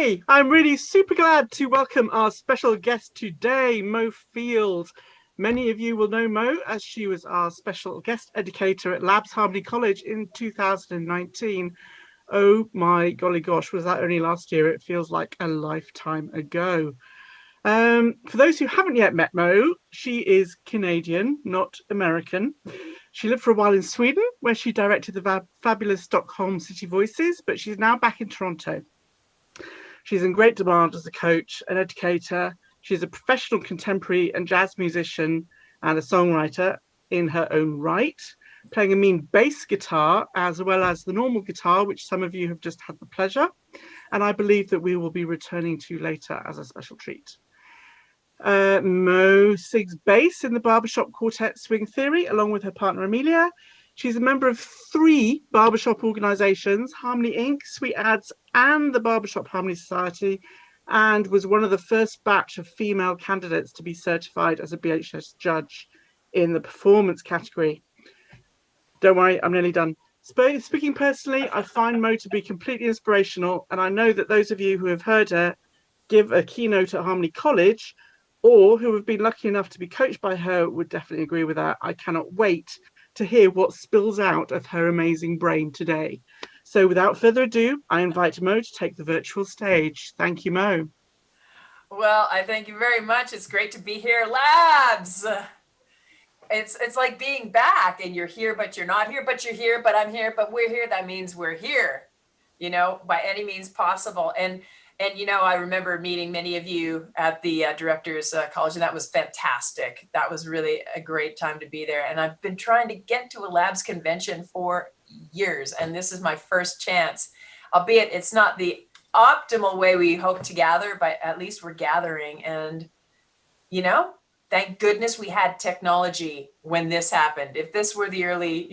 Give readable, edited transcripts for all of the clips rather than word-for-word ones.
Hi, I'm really super glad to welcome our special guest today, Mo Field. Many of you will know Mo as she was our special guest educator at Labs Harmony College in 2019. Oh my golly gosh, was that only last year? It feels like a lifetime ago. For those who haven't yet met Mo, she is Canadian, not American. She lived for a while in Sweden, where she directed the fabulous Stockholm City Voices, but she's now back in Toronto. She's in great demand as a coach, an educator. She's a professional contemporary and jazz musician and a songwriter in her own right, playing a mean bass guitar as well as the normal guitar, which some of you have just had the pleasure. And I believe that we will be returning to later as a special treat. Mo sings bass in the barbershop quartet Swing Theory, along with her partner Amelia. She's a member of 3 barbershop organisations, Harmony Inc., Sweet Ads, and the Barbershop Harmony Society, and was one of the first batch of female candidates to be certified as a BHS judge in the performance category. Don't worry, I'm nearly done. Speaking personally, I find Mo to be completely inspirational, and I know that those of you who have heard her give a keynote at Harmony College or who have been lucky enough to be coached by her would definitely agree with that. I cannot wait to hear what spills out of her amazing brain today. So without further ado, I invite Mo to take the virtual stage. Thank you, Mo. Well, I thank you very much. It's great to be here. Labs. It's like being back, and you're here, but you're not here, but you're here, but I'm here, but we're here. That means we're here, by any means possible. And I remember meeting many of you at the Directors College, and that was fantastic. That was really a great time to be there. And I've been trying to get to a Labs convention for years, and this is my first chance, albeit it's not the optimal way we hope to gather, but at least we're gathering. And, thank goodness we had technology when this happened. If this were the early,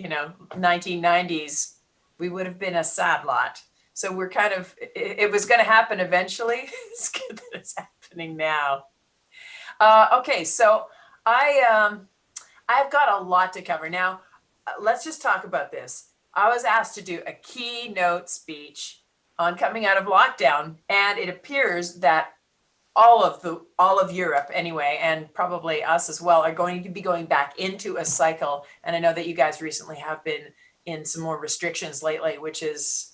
1990s, we would have been a sad lot. So we're it was going to happen eventually. It's good that it's happening now. Okay, so I've got a lot to cover. Now, let's just talk about this. I was asked to do a keynote speech on coming out of lockdown, and it appears that all of Europe anyway, and probably us as well, are going to be going back into a cycle. And I know that you guys recently have been in some more restrictions lately, which is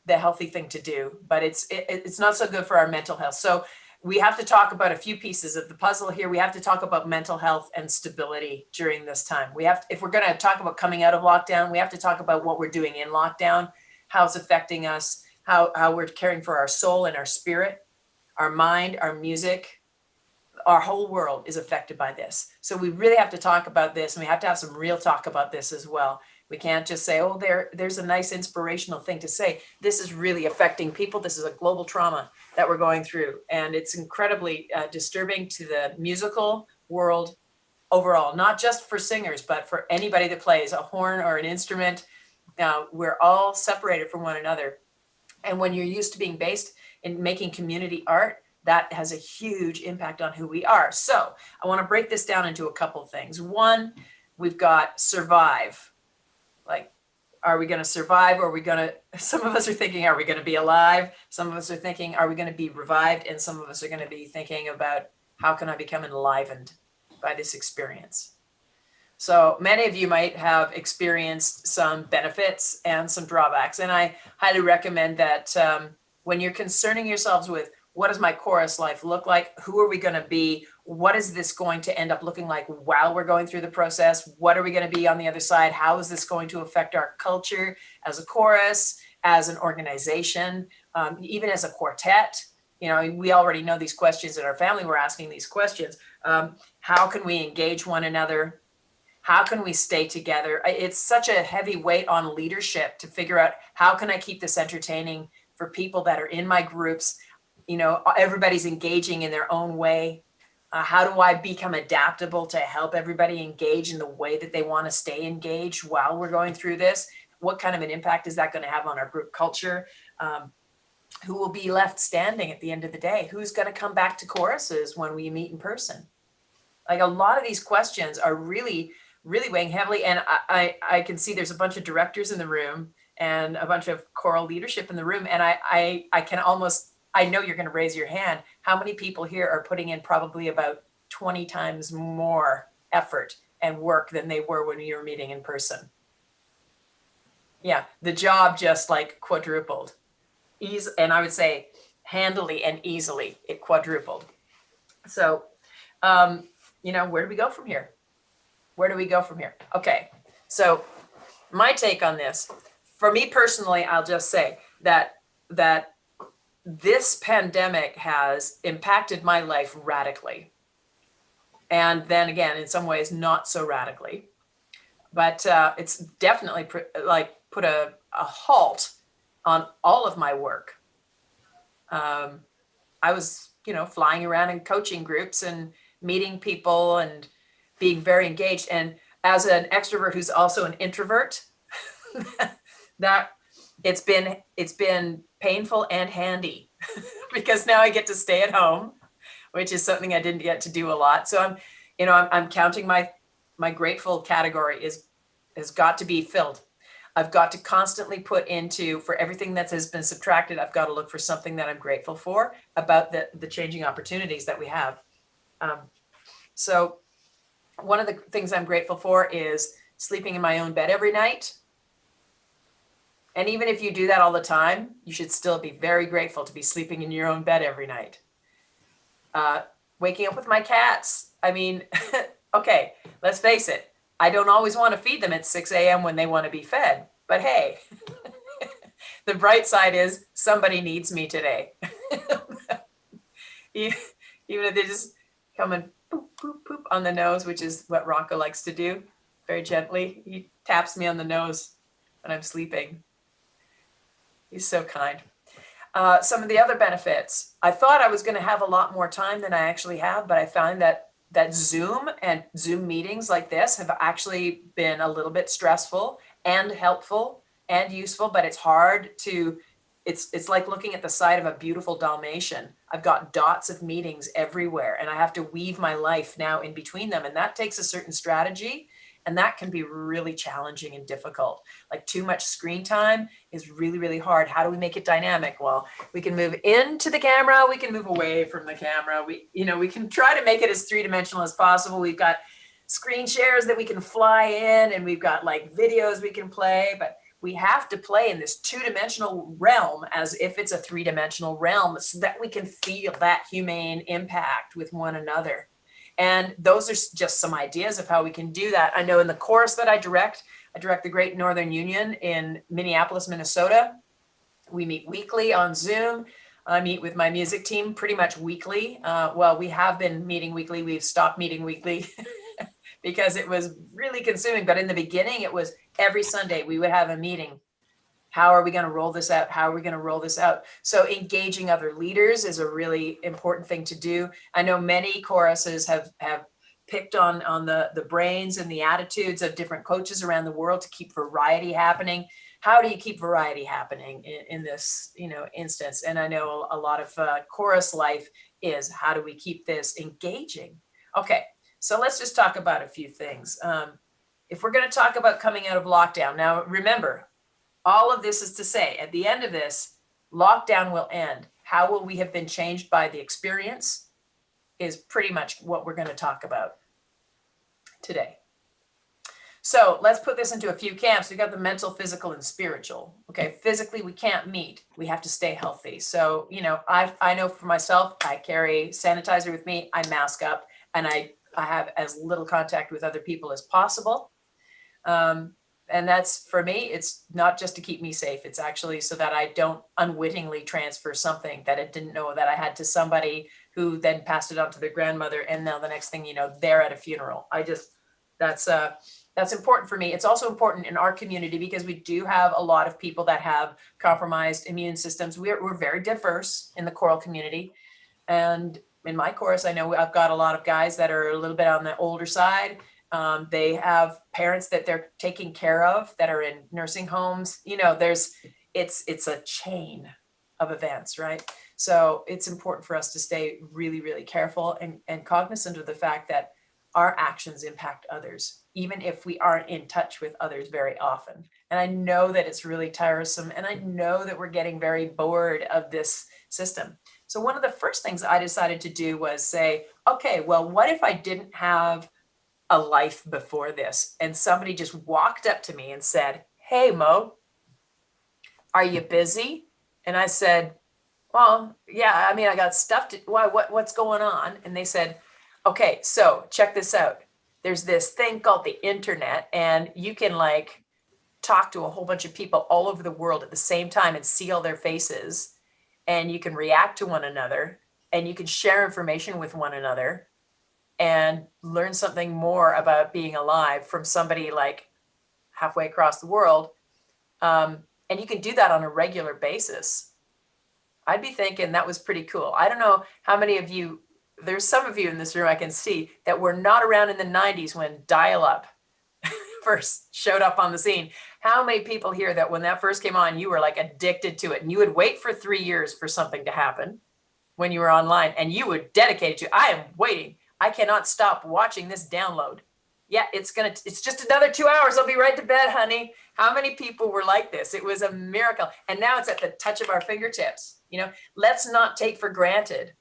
the healthy thing to do, but it's not so good for our mental health. So we have to talk about a few pieces of the puzzle here. We have to talk about mental health and stability during this time. If we're going to talk about coming out of lockdown, we have to talk about what we're doing in lockdown, how it's affecting us, how we're caring for our soul and our spirit, our mind, our music. Our whole world is affected by this. So we really have to talk about this, and we have to have some real talk about this as well. We can't just say, oh, there's a nice inspirational thing to say. This is really affecting people. This is a global trauma that we're going through. And it's incredibly disturbing to the musical world overall, not just for singers, but for anybody that plays a horn or an instrument. We're all separated from one another. And when you're used to being based in making community art, that has a huge impact on who we are. So I want to break this down into a couple of things. One, we've got survive. Like, are we going to survive, or some of us are thinking, are we going to be alive? Some of us are thinking, are we going to be revived? And some of us are going to be thinking about, how can I become enlivened by this experience? So many of you might have experienced some benefits and some drawbacks. And I highly recommend that when you're concerning yourselves with, what does my chorus life look like? Who are we going to be? What is this going to end up looking like while we're going through the process? What are we going to be on the other side? How is this going to affect our culture as a chorus, as an organization, even as a quartet? We already know these questions in our family. We're asking these questions. How can we engage one another? How can we stay together? It's such a heavy weight on leadership to figure out, how can I keep this entertaining for people that are in my groups? Everybody's engaging in their own way. How do I become adaptable to help everybody engage in the way that they want to stay engaged while we're going through this? What kind of an impact is that going to have on our group culture? Who will be left standing at the end of the day? Who's going to come back to choruses when we meet in person? Like, a lot of these questions are really, really weighing heavily. And I can see there's a bunch of directors in the room, and a bunch of choral leadership in the room. And I know you're going to raise your hand. How many people here are putting in probably about 20 times more effort and work than they were when you were meeting in person? Yeah, the job just like quadrupled. And I would say handily and easily it quadrupled. So, where do we go from here? Where do we go from here? Okay, so my take on this, for me personally, I'll just say that this pandemic has impacted my life radically. And then again, in some ways, not so radically. But it's definitely put a halt on all of my work. I was, flying around in coaching groups and meeting people and being very engaged. And as an extrovert who's also an introvert, that it's been painful and handy because now I get to stay at home, which is something I didn't get to do a lot. So I'm counting my grateful category has got to be filled. I've got to constantly put into, for everything that has been subtracted, I've got to look for something that I'm grateful for about the changing opportunities that we have. So one of the things I'm grateful for is sleeping in my own bed every night. And even if you do that all the time, you should still be very grateful to be sleeping in your own bed every night. Waking up with my cats. I mean, okay, let's face it. I don't always want to feed them at 6 a.m. when they want to be fed. But hey, the bright side is somebody needs me today. Even if they just come and poop, poop, poop on the nose, which is what Rocco likes to do very gently. He taps me on the nose when I'm sleeping. He's so kind. Some of the other benefits. I thought I was going to have a lot more time than I actually have, but I found that Zoom and Zoom meetings like this have actually been a little bit stressful and helpful and useful, but it's hard to, it's like looking at the side of a beautiful Dalmatian. I've got dots of meetings everywhere and I have to weave my life now in between them. And that takes a certain strategy. And that can be really challenging and difficult. Like too much screen time is really, really hard. How do we make it dynamic? Well, we can move into the camera. We can move away from the camera. We can try to make it as three-dimensional as possible. We've got screen shares that we can fly in and we've got like videos we can play, but we have to play in this two-dimensional realm as if it's a three-dimensional realm so that we can feel that humane impact with one another. And those are just some ideas of how we can do that. I know in the chorus that I direct the Great Northern Union in Minneapolis, Minnesota. We meet weekly on Zoom. I meet with my music team pretty much weekly. Well, we have been meeting weekly. We've stopped meeting weekly because it was really consuming. But in the beginning, it was every Sunday we would have a meeting. How are we going to roll this out? How are we going to roll this out? So engaging other leaders is a really important thing to do. I know many choruses have picked on the brains and the attitudes of different coaches around the world to keep variety happening. How do you keep variety happening in this instance? And I know a lot of chorus life is how do we keep this engaging? Okay, so let's just talk about a few things. If we're going to talk about coming out of lockdown, now remember, all of this is to say, at the end of this, lockdown will end. How will we have been changed by the experience is pretty much what we're going to talk about today. So let's put this into a few camps. We've got the mental, physical, and spiritual. Okay, physically, we can't meet. We have to stay healthy. So, I know for myself, I carry sanitizer with me. I mask up, and I have as little contact with other people as possible. And that's, for me, it's not just to keep me safe. It's actually so that I don't unwittingly transfer something that I didn't know that I had to somebody who then passed it on to their grandmother. And now the next thing you know, they're at a funeral. That's important for me. It's also important in our community because we do have a lot of people that have compromised immune systems. We're very diverse in the choral community. And in my chorus, I know I've got a lot of guys that are a little bit on the older side. They have parents that they're taking care of that are in nursing homes. It's a chain of events, right? So it's important for us to stay really, really careful and cognizant of the fact that our actions impact others, even if we aren't in touch with others very often. And I know that it's really tiresome, and I know that we're getting very bored of this system. So one of the first things I decided to do was say, okay, well, what if I didn't have a life before this? And somebody just walked up to me and said, hey, Mo, are you busy? And I said, well, yeah, I mean, I got stuff to, why, what's going on? And they said, okay, so check this out. There's this thing called the internet, and you can like talk to a whole bunch of people all over the world at the same time and see all their faces, and you can react to one another, and you can share information with one another and learn something more about being alive from somebody like halfway across the world. And you can do that on a regular basis. I'd be thinking that was pretty cool. I don't know how many of you, there's some of you in this room I can see that were not around in the 90s when dial-up first showed up on the scene. How many people here that when that first came on, you were like addicted to it, and you would wait for 3 years for something to happen when you were online, and you would dedicate it to, I am waiting. I cannot stop watching this download. Yeah, it's just another 2 hours. I'll be right to bed, honey. How many people were like this? It was a miracle. And now it's at the touch of our fingertips. You know, let's not take for granted,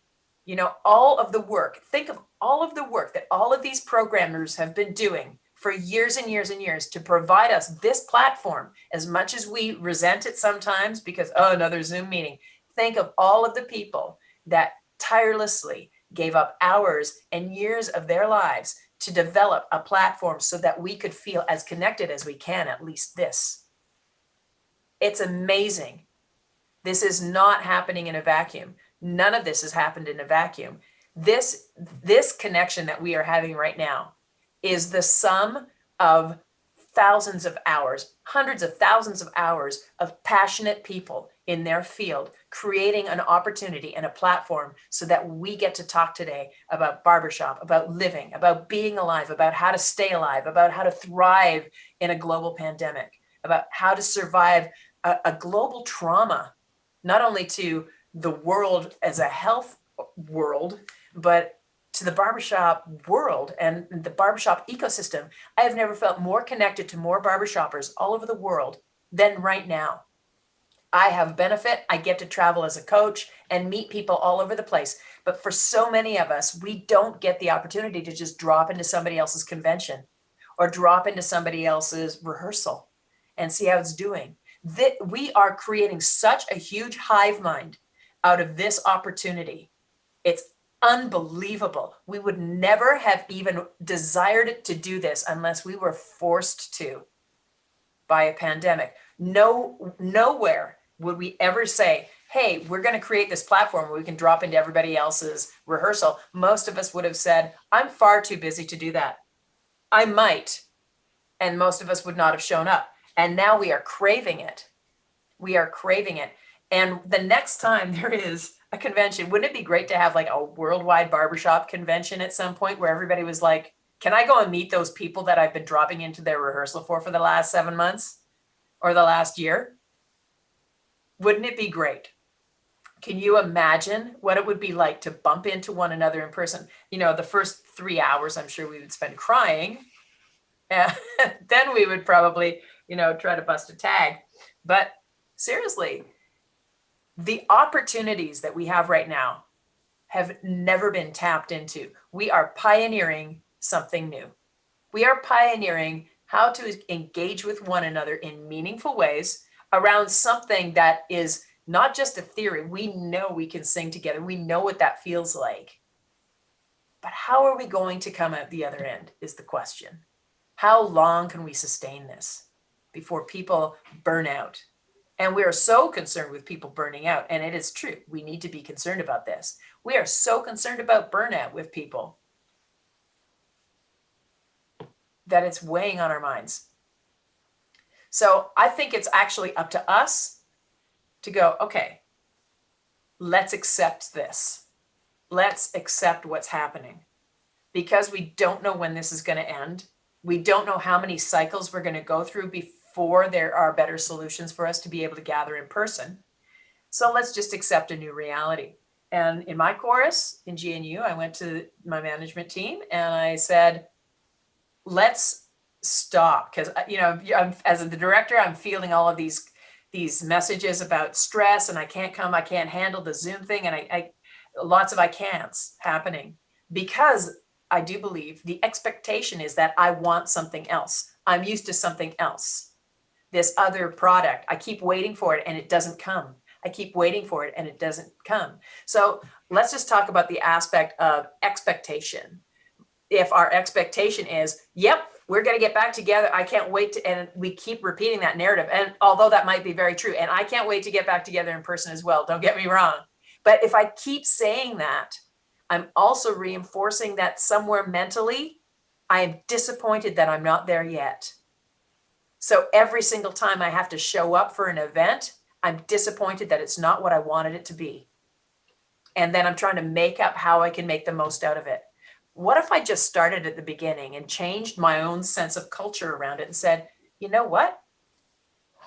you know, all of the work. Think of all of the work that all of these programmers have been doing for years and years and years to provide us this platform. As much as we resent it sometimes because, oh, another Zoom meeting. Think of all of the people that tirelessly gave up hours and years of their lives to develop a platform so that we could feel as connected as we can, at least this. It's amazing. This is not happening in a vacuum. None of this has happened in a vacuum. This connection that we are having right now is the sum of thousands of hours, hundreds of thousands of hours of passionate people in their field, creating an opportunity and a platform so that we get to talk today about barbershop, about living, about being alive, about how to stay alive, about how to thrive in a global pandemic, about how to survive a global trauma, not only to the world as a health world, but to the barbershop world and the barbershop ecosystem. I have never felt more connected to more barbershoppers all over the world than right now. I have benefit. I get to travel as a coach and meet people all over the place. But for so many of us, we don't get the opportunity to just drop into somebody else's convention or drop into somebody else's rehearsal and see how it's doing. We are creating such a huge hive mind out of this opportunity. It's unbelievable. We would never have even desired to do this unless we were forced to by a pandemic. Nowhere would we ever say, hey, we're going to create this platform where we can drop into everybody else's rehearsal. Most of us would have said, I'm far too busy to do that. I might. And most of us would not have shown up. And now we are craving it. We are craving it. And the next time there is a convention, wouldn't it be great to have like a worldwide barbershop convention at some point where everybody was like, can I go and meet those people that I've been dropping into their rehearsal for the last 7 months or the last year? Wouldn't it be great? Can you imagine what it would be like to bump into one another in person? You know, the first 3 hours, I'm sure we would spend crying. And then we would probably, you know, try to bust a tag. But seriously, the opportunities that we have right now have never been tapped into. We are pioneering something new. We are pioneering how to engage with one another in meaningful ways around something that is not just a theory. We know we can sing together. We know what that feels like. But how are we going to come out the other end is the question. How long can we sustain this before people burn out? And we are so concerned with people burning out. And it is true. We need to be concerned about this. We are so concerned about burnout with people that it's weighing on our minds. So I think it's actually up to us to go, okay, let's accept this. Let's accept what's happening. Because we don't know when this is going to end. We don't know how many cycles we're going to go through before there are better solutions for us to be able to gather in person. So let's just accept a new reality. And in my chorus in GNU, I went to my management team and I said, let's stop. Because, as the director, I'm feeling all of these messages about stress, and I can't handle the Zoom thing. And I lots of I can'ts happening, because I do believe the expectation is that I want something else. I'm used to something else. This other product, I keep waiting for it and it doesn't come. I keep waiting for it and it doesn't come. So let's just talk about the aspect of expectation. If our expectation is, yep, we're going to get back together, I can't wait to, and we keep repeating that narrative. And although that might be very true, and I can't wait to get back together in person as well, don't get me wrong. But if I keep saying that, I'm also reinforcing that somewhere mentally, I am disappointed that I'm not there yet. So every single time I have to show up for an event, I'm disappointed that it's not what I wanted it to be. And then I'm trying to make up how I can make the most out of it. What if I just started at the beginning and changed my own sense of culture around it and said, you know what?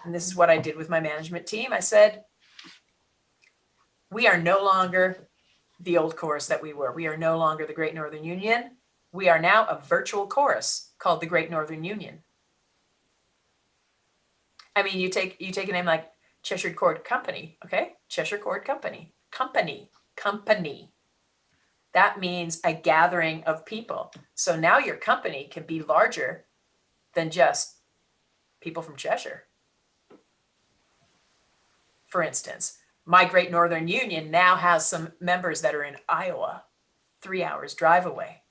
And this is what I did with my management team. I said, we are no longer the old chorus that we were. We are no longer the Great Northern Union. We are now a virtual chorus called the Great Northern Union. I mean, you take a name like Cheshire Chord Company, okay? Cheshire Chord Company. That means a gathering of people. So now your company can be larger than just people from Cheshire. For instance, my Great Northern Union now has some members that are in Iowa, 3 hours drive away,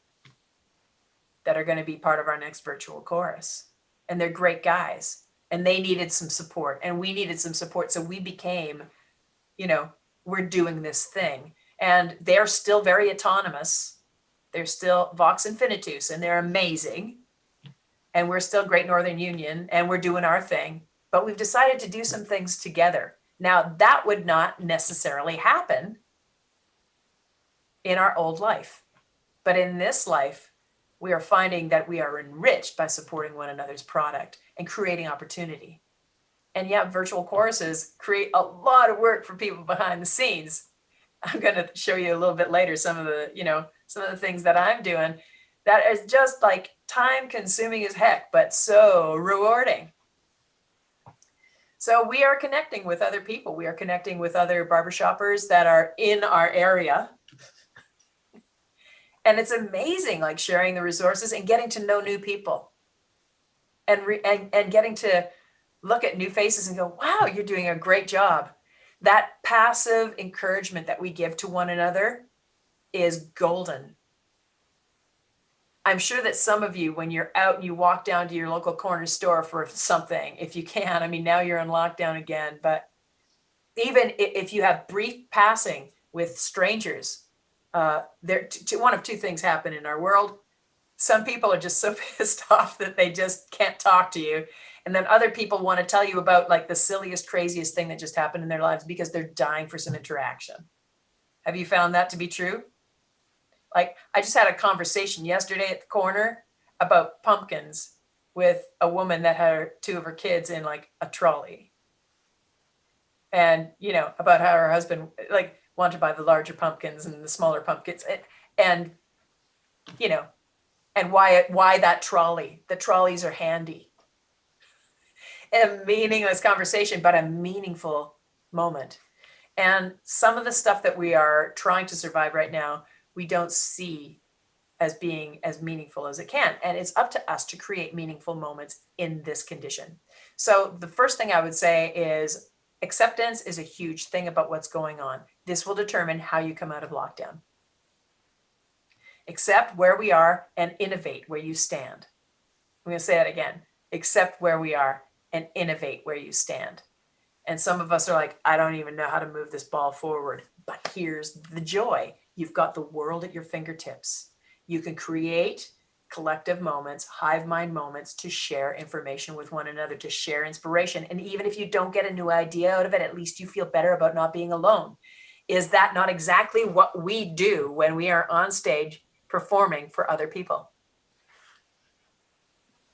that are going to be part of our next virtual chorus. And they're great guys. And they needed some support, and we needed some support. So we became, we're doing this thing. And they're still very autonomous. They're still Vox Infinitus, and they're amazing. And we're still Great Northern Union, and we're doing our thing. But we've decided to do some things together. Now, that would not necessarily happen in our old life. But in this life, we are finding that we are enriched by supporting one another's product and creating opportunity. And yeah, virtual choruses create a lot of work for people behind the scenes. I'm going to show you a little bit later some of the things that I'm doing that is just like time consuming as heck, but so rewarding. So we are connecting with other people. We are connecting with other barbershoppers that are in our area. And it's amazing, like sharing the resources and getting to know new people and getting to look at new faces and go, wow, you're doing a great job. That passive encouragement that we give to one another is golden. I'm sure that some of you, when you're out and you walk down to your local corner store for something, if you can, I mean, now you're in lockdown again, but even if you have brief passing with strangers, one of two things happen in our world. Some people are just so pissed off that they just can't talk to you. And then other people want to tell you about like the silliest, craziest thing that just happened in their lives because they're dying for some interaction. Have you found that to be true? Like, I just had a conversation yesterday at the corner about pumpkins with a woman that had two of her kids in like a trolley. And, about how her husband like wanted to buy the larger pumpkins and the smaller pumpkins and why that trolley. The trolleys are handy. A meaningless conversation, but a meaningful moment. And some of the stuff that we are trying to survive right now, we don't see as being as meaningful as it can. And it's up to us to create meaningful moments in this condition. So the first thing I would say is acceptance is a huge thing about what's going on. This will determine how you come out of lockdown. Accept where we are and innovate where you stand. I'm going to say that again. Accept where we are and innovate where you stand. And some of us are like, I don't even know how to move this ball forward. But here's the joy. You've got the world at your fingertips. You can create collective moments, hive mind moments to share information with one another, to share inspiration. And even if you don't get a new idea out of it, at least you feel better about not being alone. Is that not exactly what we do when we are on stage performing for other people?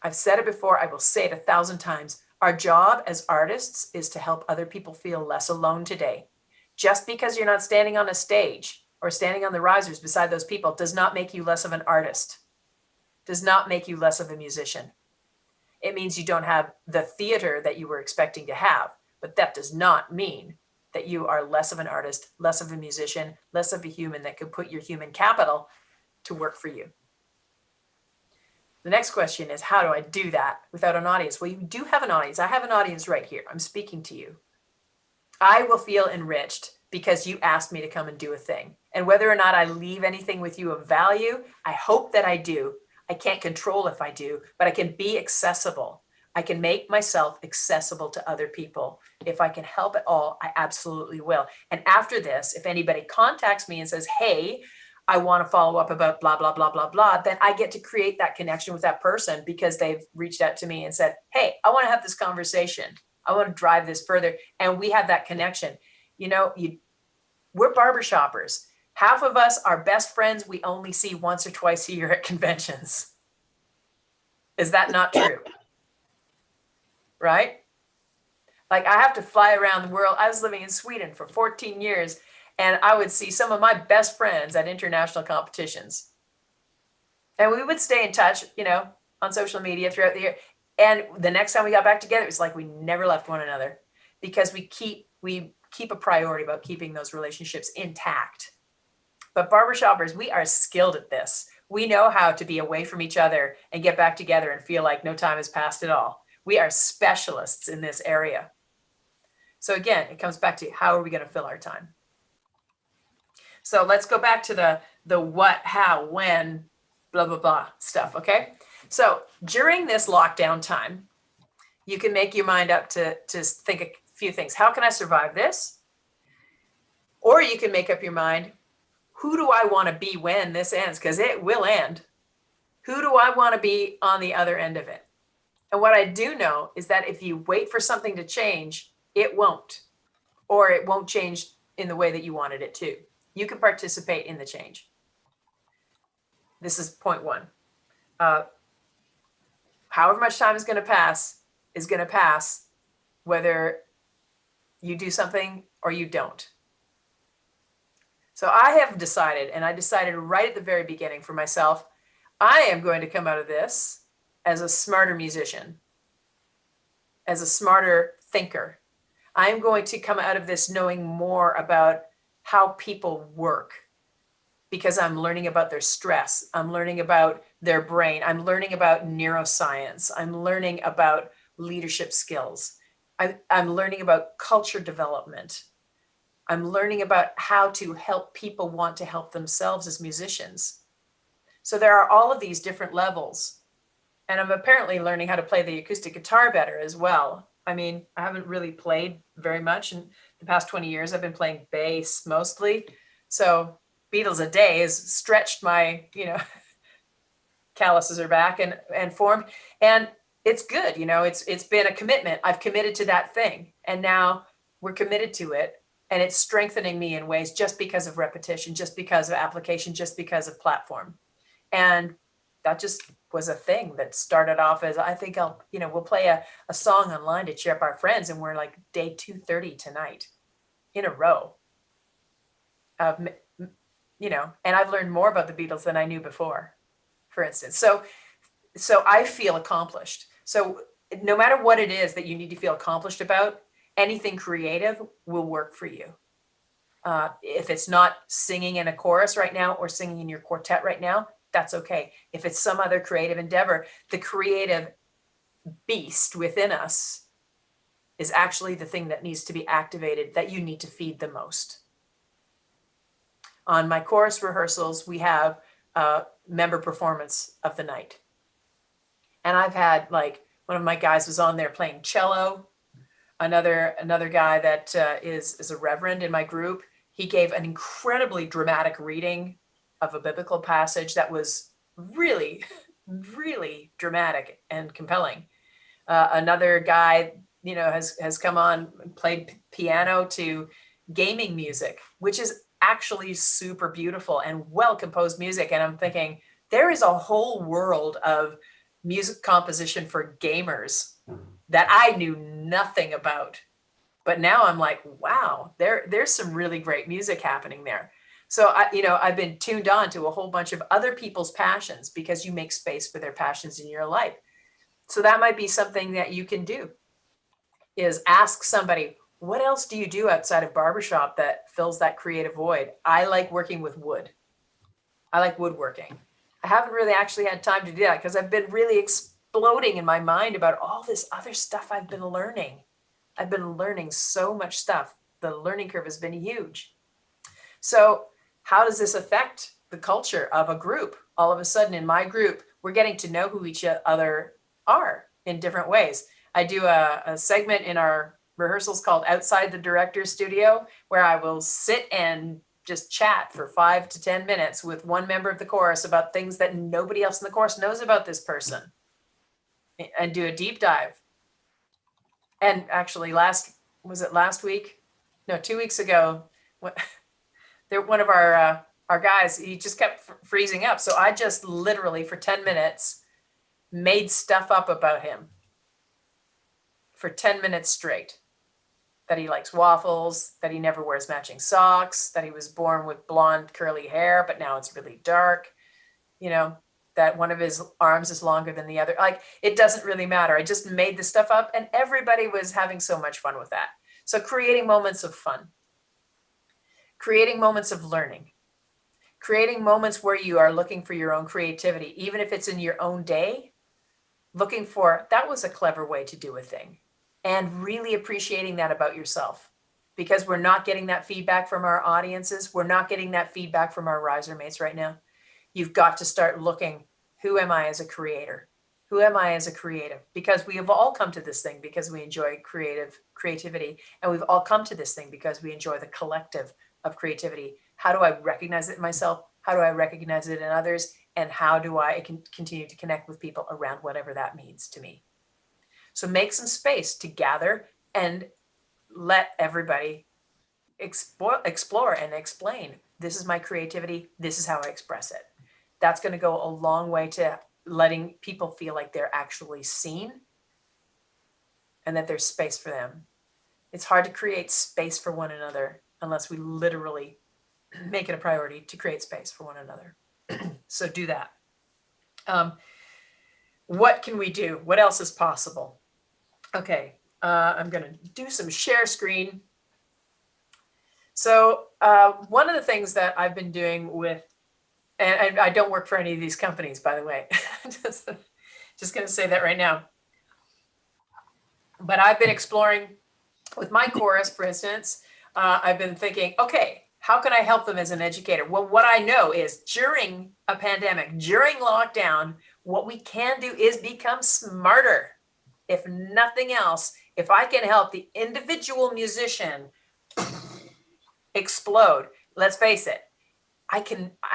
I've said it before, I will say it 1,000 times. Our job as artists is to help other people feel less alone today. Just because you're not standing on a stage or standing on the risers beside those people does not make you less of an artist, does not make you less of a musician. It means you don't have the theater that you were expecting to have, but that does not mean that you are less of an artist, less of a musician, less of a human that could put your human capital to work for you. The next question is, how do I do that without an audience? Well, you do have an audience. I have an audience right here. I'm speaking to you. I will feel enriched because you asked me to come and do a thing. And whether or not I leave anything with you of value, I hope that I do. I can't control if I do, but I can be accessible. I can make myself accessible to other people. If I can help at all, I absolutely will. And after this, if anybody contacts me and says, hey, I want to follow up about blah, blah, blah, blah, blah, then I get to create that connection with that person because they've reached out to me and said, hey, I want to have this conversation. I want to drive this further. And we have that connection. You know, we're barbershoppers. Half of us are best friends we only see once or twice a year at conventions. Is that not true? Right? Like, I have to fly around the world. I was living in Sweden for 14 years, and I would see some of my best friends at international competitions. And we would stay in touch, you know, on social media throughout the year. And the next time we got back together, it was like we never left one another because we keep a priority about keeping those relationships intact. But barbershoppers, we are skilled at this. We know how to be away from each other and get back together and feel like no time has passed at all. We are specialists in this area. So again, it comes back to how are we going to fill our time? So let's go back to the what, how, when, blah, blah, blah stuff, okay? So during this lockdown time, you can make your mind up to think a few things. How can I survive this? Or you can make up your mind, who do I want to be when this ends? Because it will end. Who do I want to be on the other end of it? And what I do know is that if you wait for something to change, it won't. Or it won't change in the way that you wanted it to. You can participate in the change. This is point one. However much time is going to pass, whether you do something or you don't. So I have decided, and I decided right at the very beginning for myself, I am going to come out of this as a smarter musician, as a smarter thinker. I'm going to come out of this knowing more about how people work because I'm learning about their stress. I'm learning about their brain. I'm learning about neuroscience. I'm learning about leadership skills. I'm learning about culture development. I'm learning about how to help people want to help themselves as musicians. So there are all of these different levels. And I'm apparently learning how to play the acoustic guitar better as well. I mean, I haven't really played very much in the past 20 years. I've been playing bass mostly. So Beatles a day has stretched my, calluses are back and formed. And it's good. It's been a commitment. I've committed to that thing. And now we're committed to it. And it's strengthening me in ways just because of repetition, just because of application, just because of platform. And that just was a thing that started off as, I think we'll play a song online to cheer up our friends. And we're like day 230 tonight in a row. And I've learned more about the Beatles than I knew before, for instance. So I feel accomplished. So no matter what it is that you need to feel accomplished about, anything creative will work for you. If it's not singing in a chorus right now or singing in your quartet right now, that's okay. If it's some other creative endeavor, the creative beast within us is actually the thing that needs to be activated, that you need to feed the most. On my chorus rehearsals, we have a member performance of the night. And I've had one of my guys was on there playing cello. Another guy that is a reverend in my group, he gave an incredibly dramatic reading of a biblical passage that was really, really dramatic and compelling. Another guy, has come on and played piano to gaming music, which is actually super beautiful and well-composed music. And I'm thinking, there is a whole world of music composition for gamers that I knew nothing about. But now I'm like, wow, there's some really great music happening there. So I've been tuned on to a whole bunch of other people's passions because you make space for their passions in your life. So that might be something that you can do, is ask somebody, what else do you do outside of barbershop that fills that creative void? I like working with wood. I like woodworking. I haven't really actually had time to do that because I've been really exploding in my mind about all this other stuff I've been learning. I've been learning so much stuff. The learning curve has been huge. So how does this affect the culture of a group? All of a sudden in my group, we're getting to know who each other are in different ways. I do a segment in our rehearsals called Outside the Director's Studio, where I will sit and just chat for 5 to 10 minutes with one member of the chorus about things that nobody else in the chorus knows about this person, and do a deep dive. And actually last week? No, 2 weeks ago, one of our guys, he just kept freezing up. So I just literally for 10 minutes made stuff up about him for 10 minutes straight. That he likes waffles, that he never wears matching socks, that he was born with blonde curly hair, but now it's really dark, that one of his arms is longer than the other. Like, it doesn't really matter. I just made this stuff up and everybody was having so much fun with that. So creating moments of fun, creating moments of learning, creating moments where you are looking for your own creativity, even if it's in your own day, looking for, that was a clever way to do a thing, and really appreciating that about yourself, because we're not getting that feedback from our audiences. We're not getting that feedback from our riser mates right now. You've got to start looking, who am I as a creator? Who am I as a creative? Because we have all come to this thing because we enjoy creativity. And we've all come to this thing because we enjoy the collective of creativity. How do I recognize it in myself? How do I recognize it in others? And how do I continue to connect with people around whatever that means to me? So make some space to gather and let everybody explore and explain. This is my creativity. This is how I express it. That's going to go a long way to letting people feel like they're actually seen and that there's space for them. It's hard to create space for one another unless we literally make it a priority to create space for one another. So do that. What can we do? What else is possible? Okay, I'm going to do some share screen. So one of the things that I've been doing with, and I don't work for any of these companies, by the way, just going to say that right now. But I've been exploring with my chorus, for instance, I've been thinking, okay, how can I help them as an educator? Well, what I know is during a pandemic, during lockdown, what we can do is become smarter. If nothing else, if I can help the individual musician explode, let's face it, I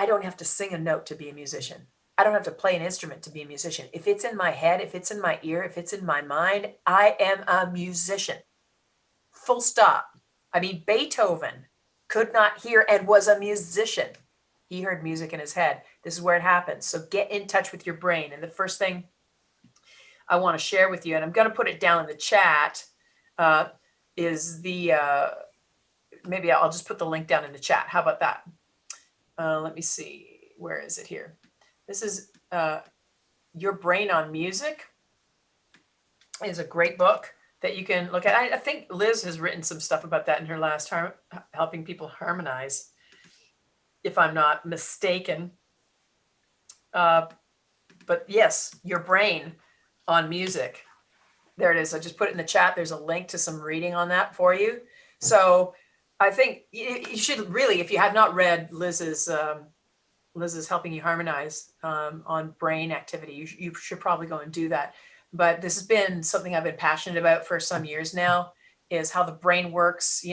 don't have to sing a note to be a musician. I don't have to play an instrument to be a musician. If it's in my head, if it's in my ear, if it's in my mind, I am a musician. Full stop. I mean, Beethoven could not hear and was a musician. He heard music in his head. This is where it happens. So get in touch with your brain. And the first thing I want to share with you, and I'm going to put it down in the chat, is the, maybe I'll just put the link down in the chat. How about that? Let me see. Where is it here? This is Your Brain on Music. Is a great book that you can look at. I think Liz has written some stuff about that in her last helping people harmonize, if I'm not mistaken. But yes, Your Brain on Music. There it is. I just put it in the chat. There's a link to some reading on that for you. So I think you should really, if you have not read Liz's Helping You Harmonize on brain activity, you should probably go and do that. But this has been something I've been passionate about for some years now, is how the brain works.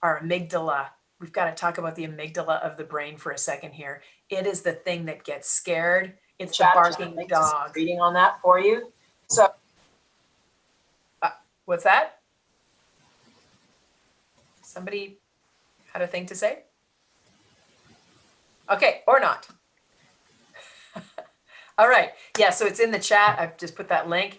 Our amygdala. We've got to talk about the amygdala of the brain for a second here. It is the thing that gets scared. It's the barking dog. Reading on that for you. So, what's that? Somebody had a thing to say? Okay, or not. All right. Yeah, so it's in the chat. I've just put that link.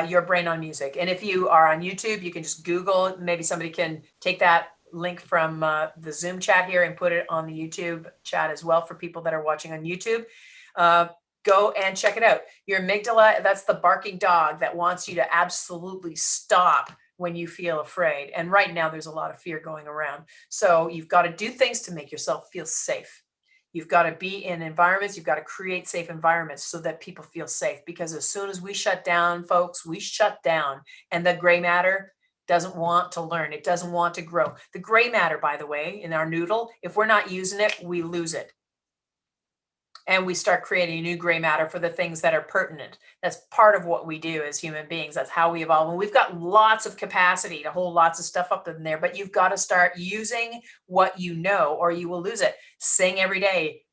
Your Brain on Music. And if you are on YouTube, you can just Google, maybe somebody can take that link from the Zoom chat here and put it on the YouTube chat as well for people that are watching on YouTube. Go and check it out. Your amygdala, that's the barking dog that wants you to absolutely stop when you feel afraid. And right now there's a lot of fear going around. So you've got to do things to make yourself feel safe. You've got to be in environments, you've got to create safe environments so that people feel safe. Because as soon as we shut down, folks, we shut down. And the gray matter doesn't want to learn. It doesn't want to grow. The gray matter, by the way, in our noodle, if we're not using it, we lose it. And we start creating new gray matter for the things that are pertinent. That's part of what we do as human beings. That's how we evolve. And we've got lots of capacity to hold lots of stuff up in there, but you've got to start using what you know or you will lose it. Sing every day.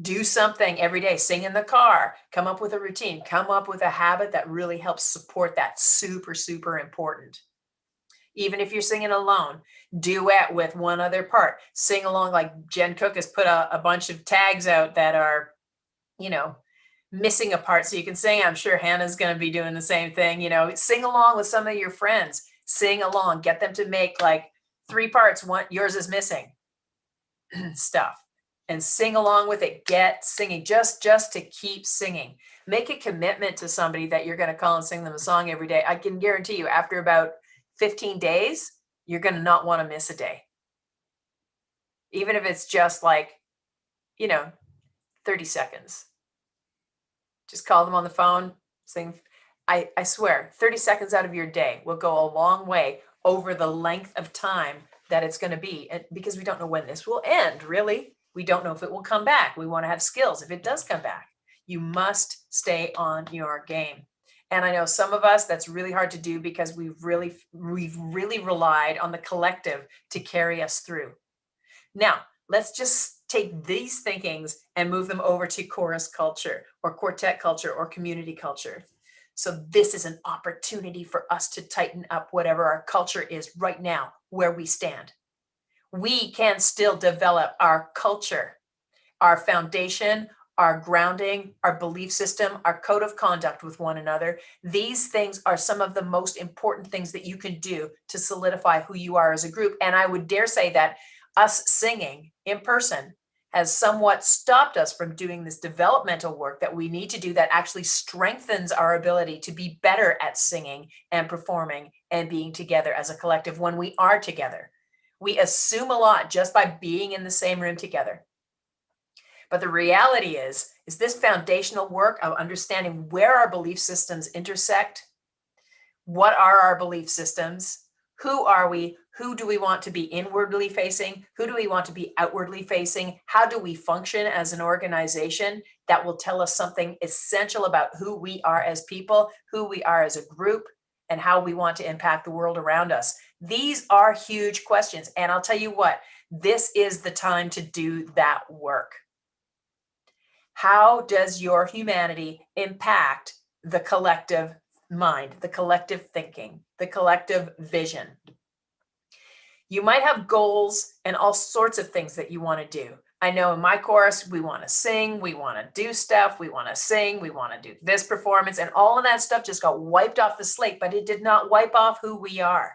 Do something every day. Sing in the car. Come up with a routine. Come up with a habit that really helps support that. Super, super important. Even if you're singing alone, duet with one other part. Sing along, like Jen Cook has put a bunch of tags out that are, missing a part so you can sing. I'm sure Hannah's going to be doing the same thing. Sing along with some of your friends. Sing along. Get them to make like 3 parts. One, yours is missing stuff. And sing along with it. Get singing just to keep singing. Make a commitment to somebody that you're going to call and sing them a song every day. I can guarantee you after about 15 days, you're going to not want to miss a day. Even if it's just like, 30 seconds. Just call them on the phone, sing. I swear, 30 seconds out of your day will go a long way over the length of time that it's going to be. And because we don't know when this will end, really. We don't know if it will come back. We want to have skills. If it does come back, you must stay on your game. And I know some of us, that's really hard to do because we've really relied on the collective to carry us through. Now, let's just take these thinkings and move them over to chorus culture or quartet culture or community culture. So this is an opportunity for us to tighten up whatever our culture is right now, where we stand. We can still develop our culture, our foundation, our grounding, our belief system, our code of conduct with one another. These things are some of the most important things that you can do to solidify who you are as a group. And I would dare say that us singing in person has somewhat stopped us from doing this developmental work that we need to do that actually strengthens our ability to be better at singing and performing and being together as a collective when we are together. We assume a lot just by being in the same room together. But the reality is this foundational work of understanding where our belief systems intersect. What are our belief systems? Who are we? Who do we want to be inwardly facing? Who do we want to be outwardly facing? How do we function as an organization? That will tell us something essential about who we are as people, who we are as a group, and how we want to impact the world around us. These are huge questions. And I'll tell you what, this is the time to do that work. How does your humanity impact the collective mind, the collective thinking, the collective vision? You might have goals and all sorts of things that you want to do. I know in my course, we want to sing, we want to do stuff, we want to sing, we want to do this performance, and all of that stuff just got wiped off the slate, but it did not wipe off who we are.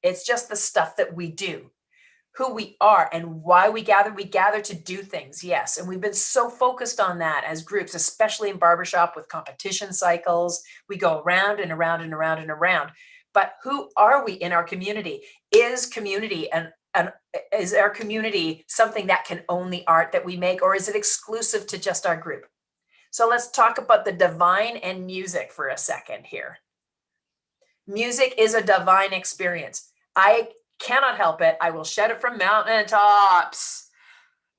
It's just the stuff that we do. Who we are and why we gather to do things, yes. And we've been so focused on that as groups, especially in barbershop with competition cycles. We go around and around and around and around. But who are we in our community? Is community is our community something that can own the art that we make, or is it exclusive to just our group? So let's talk about the divine and music for a second here. Music is a divine experience. I cannot help it. I will shout it from mountaintops.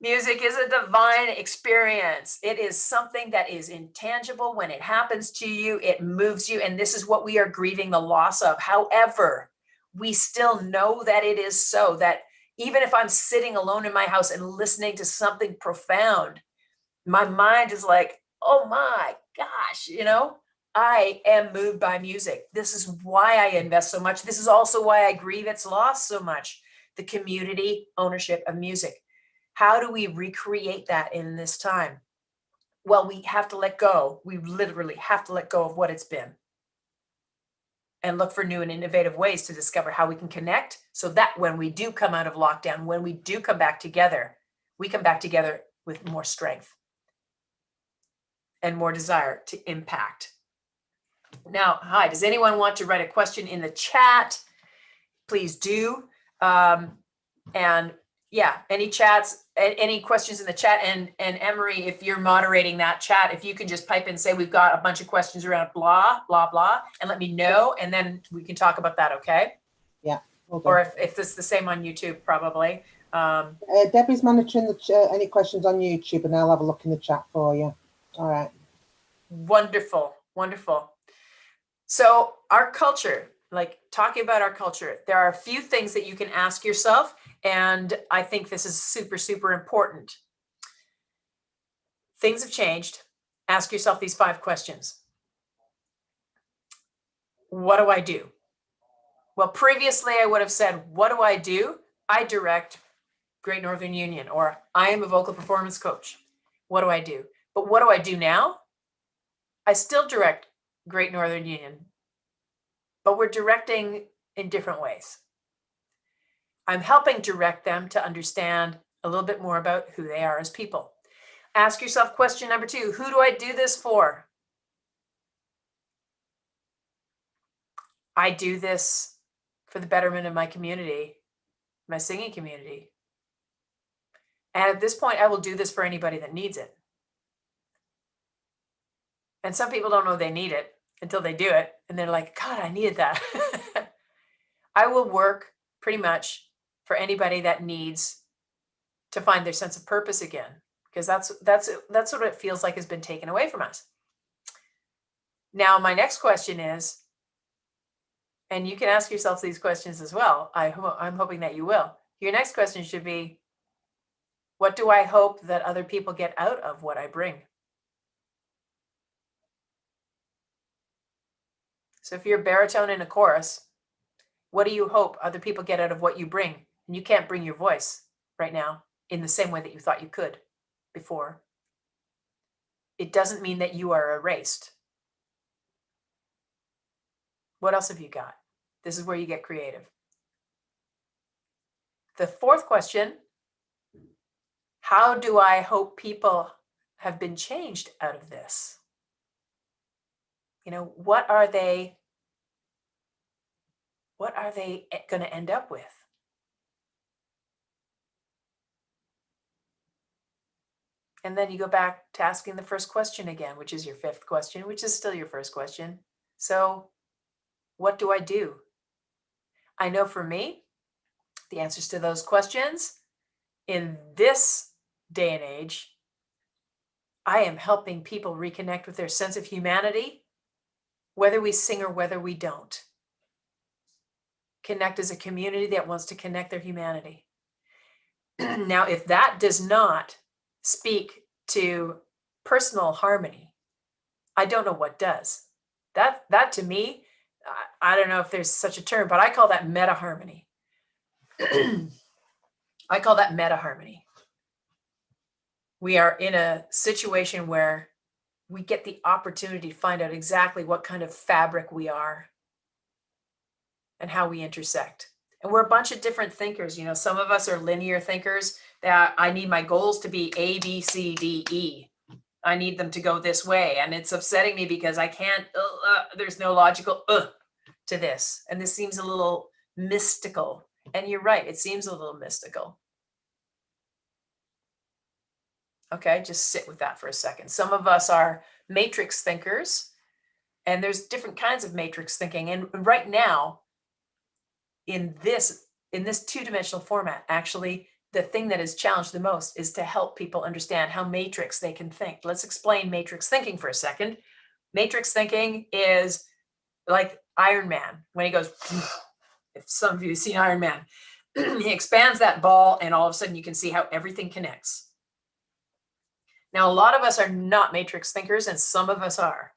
Music is a divine experience. It is something that is intangible. When it happens to you, it moves you. And this is what we are grieving the loss of. However, we still know that it is so, that even if I'm sitting alone in my house and listening to something profound, my mind is like, oh my gosh, I am moved by music. This is why I invest so much. This is also why I grieve its loss so much. The community ownership of music. How do we recreate that in this time? Well, we have to let go. We literally have to let go of what it's been. and look for new and innovative ways to discover how we can connect, so that when we do come out of lockdown, when we do come back together, we come back together with more strength and more desire to impact. Now, hi, does anyone want to write a question in the chat? Please do. And yeah, any chats, any questions in the chat, and Emery, if you're moderating that chat, if you can just pipe in, say we've got a bunch of questions around blah, blah, blah, and let me know, and then we can talk about that, okay? Yeah. Okay. Or if this is the same on YouTube, probably. Debbie's monitoring any questions on YouTube, and I'll have a look in the chat for you. All right. Wonderful, wonderful. So our culture, like talking about our culture, there are a few things that you can ask yourself, and I think this is super, super important. Things have changed. Ask yourself these 5 questions. What do I do? Well, previously I would have said, what do I do? I direct Great Northern Union, or I am a vocal performance coach. What do I do? But what do I do now? I still direct Great Northern Union, but we're directing in different ways. I'm helping direct them to understand a little bit more about who they are as people. Ask yourself question number 2, who do I do this for? I do this for the betterment of my community, my singing community. And at this point, I will do this for anybody that needs it. And some people don't know they need it until they do it. And they're like, God, I needed that. I will work pretty much for anybody that needs to find their sense of purpose again, because that's what it feels like has been taken away from us. Now, my next question is, and you can ask yourself these questions as well. I'm hoping that you will. Your next question should be, what do I hope that other people get out of what I bring? So if you're a baritone in a chorus, what do you hope other people get out of what you bring? And you can't bring your voice right now in the same way that you thought you could before. It doesn't mean that you are erased. What else have you got? This is where you get creative. The 4th question, how do I hope people have been changed out of this? You know, what are they going to end up with? And then you go back to asking the first question again, which is your 5th question, which is still your first question. So what do I do? I know for me, the answers to those questions in this day and age, I am helping people reconnect with their sense of humanity, whether we sing or whether we don't. Connect as a community that wants to connect their humanity. Now, if that does not speak to personal harmony, I don't know what does. That to me, I don't know if there's such a term, but I call that meta harmony. I call that meta harmony. We are in a situation where we get the opportunity to find out exactly what kind of fabric we are and how we intersect. And we're a bunch of different thinkers. You know, some of us are linear thinkers, that I need my goals to be A, B, C, D, E. I need them to go this way. And it's upsetting me because I can't, there's no logical to this. And this seems a little mystical. And you're right, it seems a little mystical. Okay, just sit with that for a second. Some of us are matrix thinkers, and there's different kinds of matrix thinking. And right now, in this 2-dimensional format, actually, the thing that is challenged the most is to help people understand how matrix they can think. Let's explain matrix thinking for a second. Matrix thinking is like Iron Man, when he goes, if some of you have seen Iron Man, he expands that ball and all of a sudden you can see how everything connects. Now, a lot of us are not matrix thinkers and some of us are.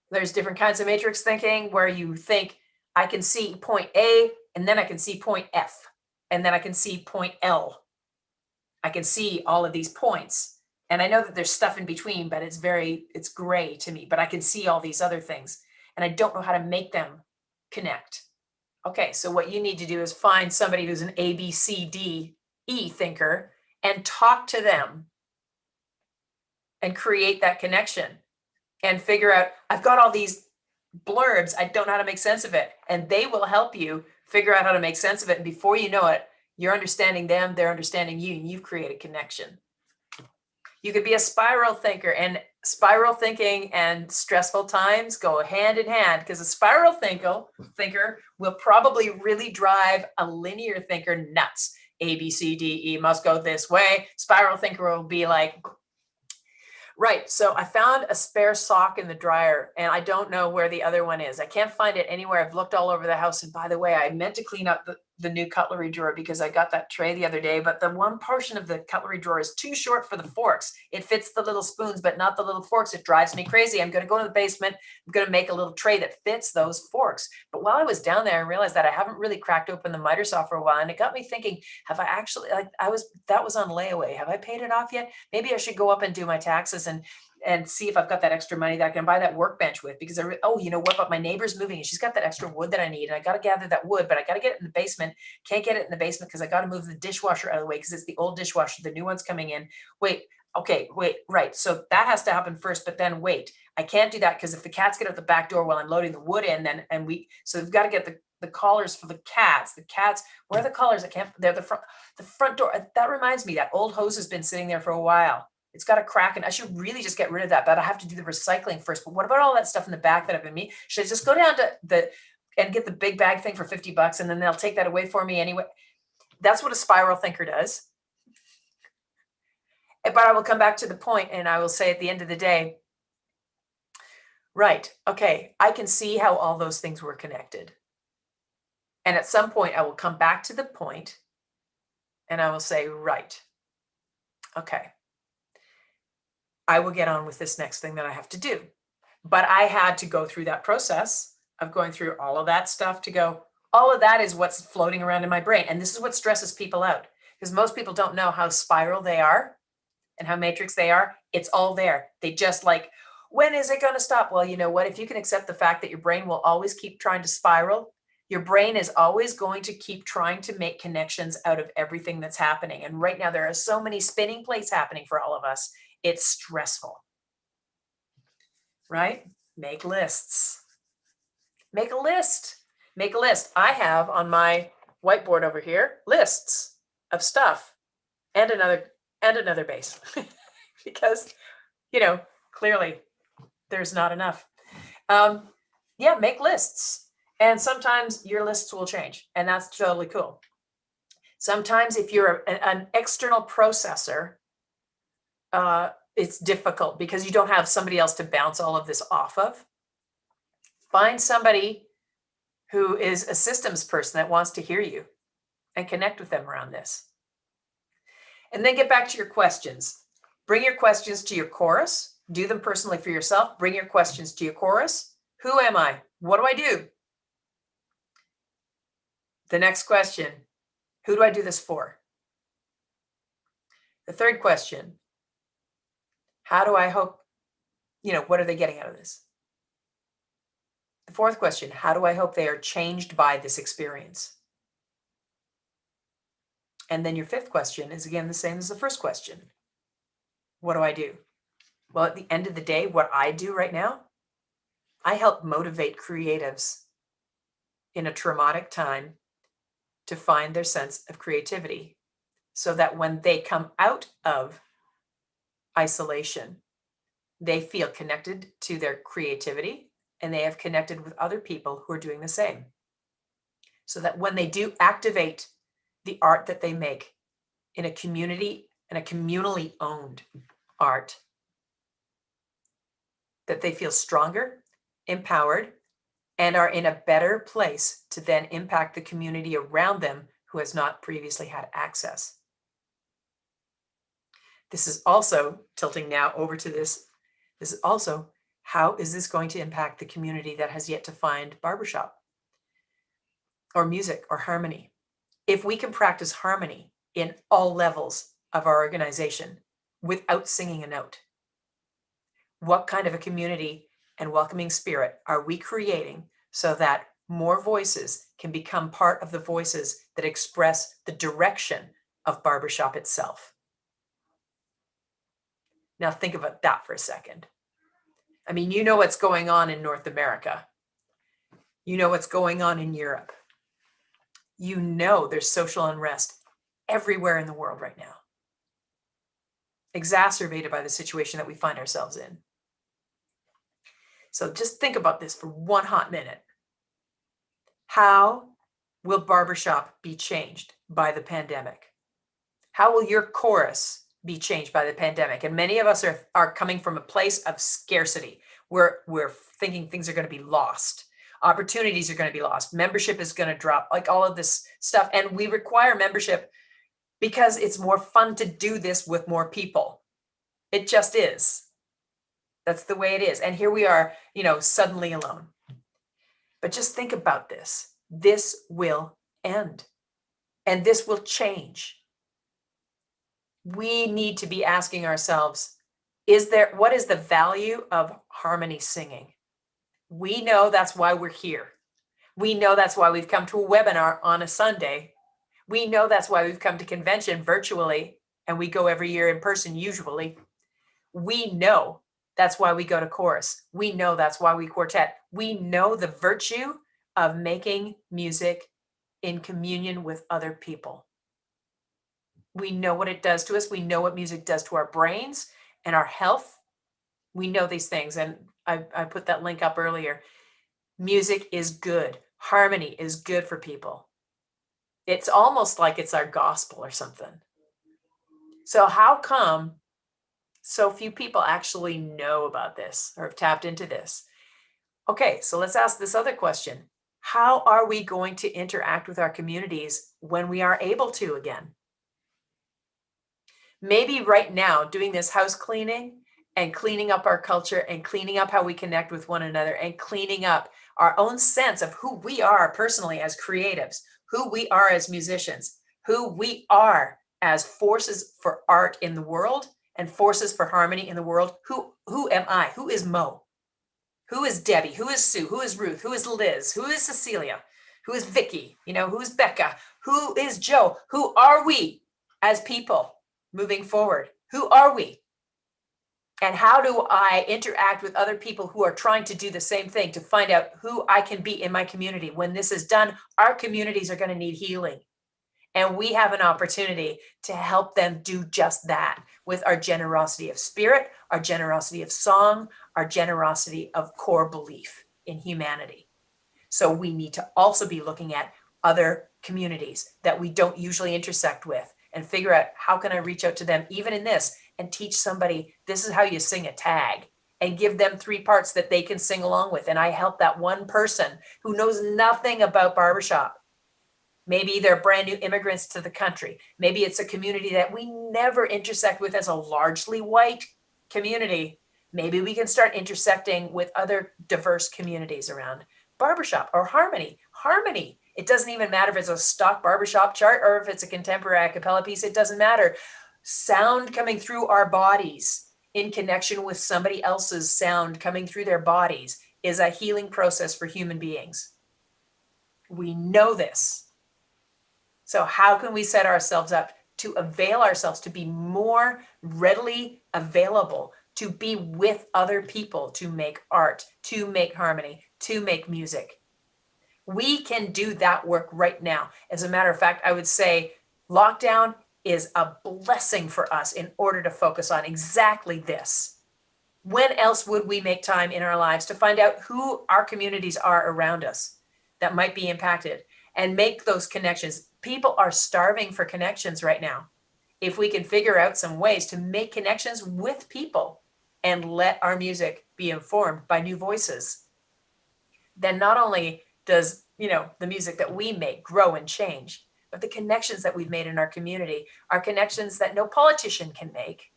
There's different kinds of matrix thinking where you think, I can see point A and then I can see point F and then I can see point L. I can see all of these points. And I know that there's stuff in between, but it's gray to me, but I can see all these other things. And I don't know how to make them connect. Okay, so what you need to do is find somebody who's an A, B, C, D, E thinker and talk to them and create that connection and figure out, I've got all these blurbs, I don't know how to make sense of it. And they will help you figure out how to make sense of it. And before you know it, you're understanding them, they're understanding you, and you've created connection. You could be a spiral thinker, and spiral thinking and stressful times go hand in hand, because a spiral thinker will probably really drive a linear thinker nuts. A, B, C, D, E must go this way. Spiral thinker will be like, right, so I found a spare sock in the dryer, and I don't know where the other one is. I can't find it anywhere. I've looked all over the house. And by the way, I meant to clean up the new cutlery drawer because I got that tray the other day, but the one portion of the cutlery drawer is too short for the forks. It fits the little spoons, but not the little forks. It drives me crazy. I'm going to go to the basement. I'm going to make a little tray that fits those forks. But while I was down there, I realized that I haven't really cracked open the miter saw for a while. And it got me thinking, have I actually, that was on layaway. Have I paid it off yet? Maybe I should go up and do my taxes and see if I've got that extra money that I can buy that workbench with, because you know what, but my neighbor's moving and she's got that extra wood that I need, and I got to gather that wood, but I got to get it in the basement. Can't get it in the basement because I got to move the dishwasher out of the way because it's the old dishwasher. The new one's coming in. Wait, right. So that has to happen first, but then wait, I can't do that because if the cats get out the back door while I'm loading the wood in, so we've got to get the collars for the cats. The cats, where are the collars? They're the front door. That reminds me, that old hose has been sitting there for a while. It's got a crack, and I should really just get rid of that, but I have to do the recycling first. But what about all that stuff in the back that I've been should I just go down to and get the big bag thing for $50 and then they'll take that away for me anyway? That's what a spiral thinker does. But I will come back to the point and I will say at the end of the day, right, okay, I can see how all those things were connected. And at some point I will come back to the point and I will say, right, okay, I will get on with this next thing that I have to do. But I had to go through that process of going through all of that stuff to go, all of that is what's floating around in my brain. And this is what stresses people out, because most people don't know how spiral they are and how matrix they are. It's all there. They just like, when is it going to stop? Well, you know what? If you can accept the fact that your brain will always keep trying to spiral, your brain is always going to keep trying to make connections out of everything that's happening. And right now there are so many spinning plates happening for all of us. It's stressful, right? Make lists. Make a list. Make a list. I have on my whiteboard over here lists of stuff and another base because, clearly there's not enough. Make lists. And sometimes your lists will change, and that's totally cool. Sometimes if you're an external processor, it's difficult because you don't have somebody else to bounce all of this off of. Find somebody who is a systems person that wants to hear you and connect with them around this. And then get back to your questions. Bring your questions to your chorus. Do them personally for yourself. Bring your questions to your chorus. Who am I? What do I do? The next question, who do I do this for? The third question, how do I hope, what are they getting out of this? The fourth question, how do I hope they are changed by this experience? And then your fifth question is again the same as the first question. What do I do? Well, at the end of the day, what I do right now, I help motivate creatives in a traumatic time to find their sense of creativity so that when they come out of isolation, they feel connected to their creativity and they have connected with other people who are doing the same. So that when they do activate the art that they make in a community and a communally owned art, that they feel stronger, empowered, and are in a better place to then impact the community around them who has not previously had access. This is also tilting now over to this. This is also, how is this going to impact the community that has yet to find barbershop or music or harmony? If we can practice harmony in all levels of our organization without singing a note, what kind of a community and welcoming spirit are we creating so that more voices can become part of the voices that express the direction of barbershop itself. Now think about that for a second. I mean, you know what's going on in North America. You know what's going on in Europe. You know there's social unrest everywhere in the world right now, exacerbated by the situation that we find ourselves in. So just think about this for one hot minute. How will barbershop be changed by the pandemic? How will your chorus be changed by the pandemic? And many of us are coming from a place of scarcity. We're thinking things are going to be lost. Opportunities are going to be lost. Membership is going to drop, like all of this stuff. And we require membership because it's more fun to do this with more people. It just is. That's the way it is. And here we are, suddenly alone. But just think about this. This will end. And this will change. We need to be asking ourselves, what is the value of harmony singing? We know that's why we're here. We know that's why we've come to a webinar on a Sunday. We know that's why we've come to convention virtually, and we go every year in person usually. We know that's why we go to chorus. We know that's why we quartet. We know the virtue of making music in communion with other people. We know what it does to us. We know what music does to our brains and our health. We know these things. And I put that link up earlier. Music is good. Harmony is good for people. It's almost like it's our gospel or something. So how come so few people actually know about this or have tapped into this? Okay, so let's ask this other question. How are we going to interact with our communities when we are able to again? Maybe right now, doing this house cleaning and cleaning up our culture and cleaning up how we connect with one another and cleaning up our own sense of who we are personally as creatives, who we are as musicians, who we are as forces for art in the world and forces for harmony in the world. Who am I? Who is Mo? Who is Debbie? Who is Sue? Who is Ruth? Who is Liz? Who is Cecilia? Who is Vicky? Who is Becca? Who is Joe? Who are we as people moving forward? Who are we? And how do I interact with other people who are trying to do the same thing to find out who I can be in my community? When this is done, our communities are going to need healing. And we have an opportunity to help them do just that with our generosity of spirit, our generosity of song, our generosity of core belief in humanity. So we need to also be looking at other communities that we don't usually intersect with and figure out how can I reach out to them even in this and teach somebody this is how you sing a tag and give them 3 parts that they can sing along with. And I help that one person who knows nothing about barbershop. Maybe they're brand new immigrants to the country. Maybe it's a community that we never intersect with as a largely white community. Maybe we can start intersecting with other diverse communities around barbershop or harmony. Harmony. It doesn't even matter if it's a stock barbershop chart or if it's a contemporary a cappella piece. It doesn't matter. Sound coming through our bodies in connection with somebody else's sound coming through their bodies is a healing process for human beings. We know this. So how can we set ourselves up to avail ourselves to be more readily available, to be with other people, to make art, to make harmony, to make music? We can do that work right now. As a matter of fact, I would say lockdown is a blessing for us in order to focus on exactly this. When else would we make time in our lives to find out who our communities are around us that might be impacted and make those connections? People are starving for connections right now. If we can figure out some ways to make connections with people and let our music be informed by new voices, then not only does, the music that we make grow and change, but the connections that we've made in our community are connections that no politician can make.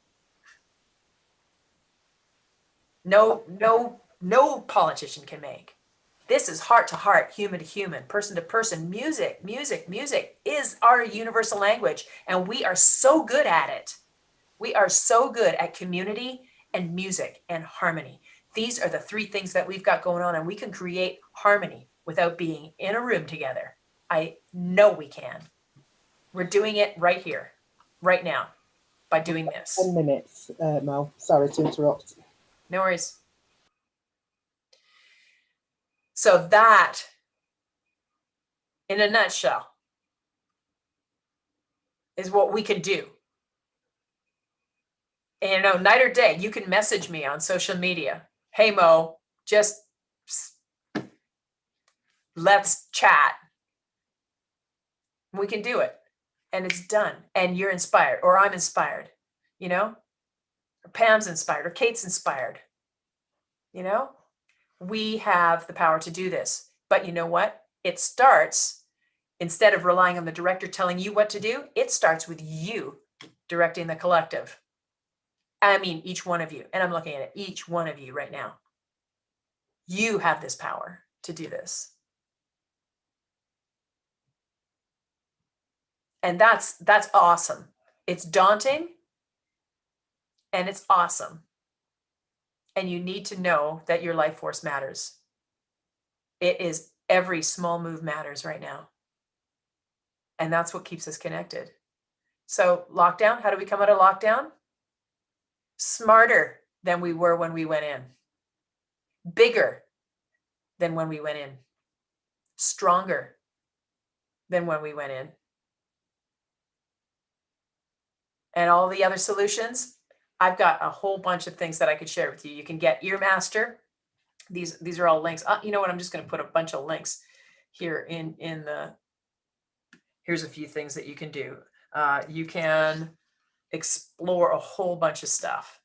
No politician can make. This is heart to heart, human to human, person to person. Music is our universal language, and we are so good at it. We are so good at community and music and harmony. These are the 3 things that we've got going on, and we can create harmony without being in a room together. I know we can. We're doing it right here, right now, by doing this. 10 minutes, Mo. Sorry to interrupt. No worries. So that, in a nutshell, is what we can do. And, you know, night or day, you can message me on social media. Hey, Mo, just let's chat. We can do it. And it's done. And you're inspired, or I'm inspired, you know, or Pam's inspired, or Kate's inspired. You know, we have the power to do this. But you know what? It starts, instead of relying on the director telling you what to do, it starts with you directing the collective. I mean, each one of you. And I'm looking at it, each one of you right now. You have this power to do this. And that's awesome. It's daunting and it's awesome. And you need to know that your life force matters. It is, every small move matters right now. And that's what keeps us connected. So lockdown, how do we come out of lockdown? Smarter than we were when we went in. Bigger than when we went in. Stronger than when we went in. And all the other solutions, I've got a whole bunch of things that I could share with you. You can get Earmaster. These are all links. You know what? I'm just going to put a bunch of links here in the. Here's a few things that you can do. You can explore a whole bunch of stuff.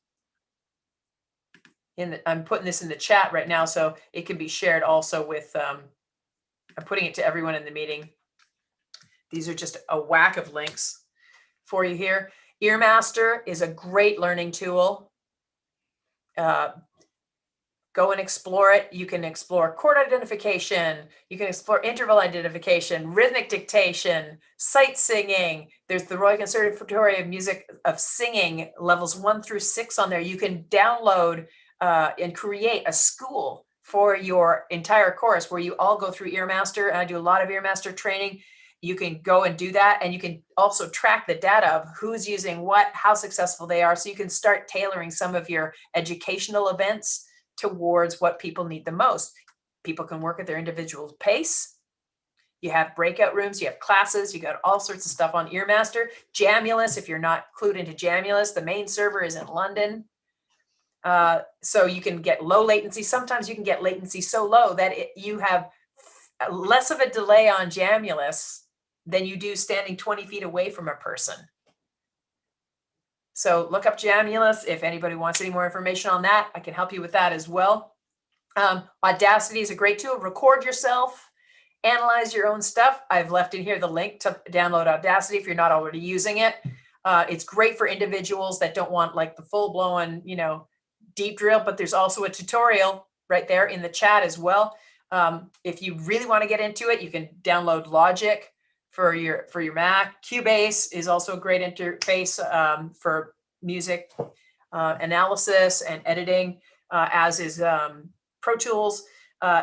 I'm putting this in the chat right now, so it can be shared also with. I'm putting it to everyone in the meeting. These are just a whack of links for you here. Earmaster is a great learning tool. Go and explore it. You can explore chord identification. You can explore interval identification, rhythmic dictation, sight singing. There's the Royal Conservatory of Music of Singing, levels 1 through 6 on there. You can download and create a school for your entire course where you all go through Earmaster. And I do a lot of Earmaster training. You can go and do that. And you can also track the data of who's using what, how successful they are. So you can start tailoring some of your educational events towards what people need the most. People can work at their individual pace. You have breakout rooms, you have classes, you got all sorts of stuff on Earmaster. Jamulus, if you're not clued into Jamulus, the main server is in London. So you can get low latency. Sometimes you can get latency so low that you have less of a delay on Jamulus than you do standing 20 feet away from a person. So look up Jamulus. If anybody wants any more information on that, I can help you with that as well. Audacity is a great tool. Record yourself, analyze your own stuff. I've left in here the link to download Audacity if you're not already using it. It's great for individuals that don't want like the full-blown, you know, deep drill, but there's also a tutorial right there in the chat as well. If you really want to get into it, you can download Logic for your Mac. Cubase is also a great interface for music analysis and editing, as is Pro Tools.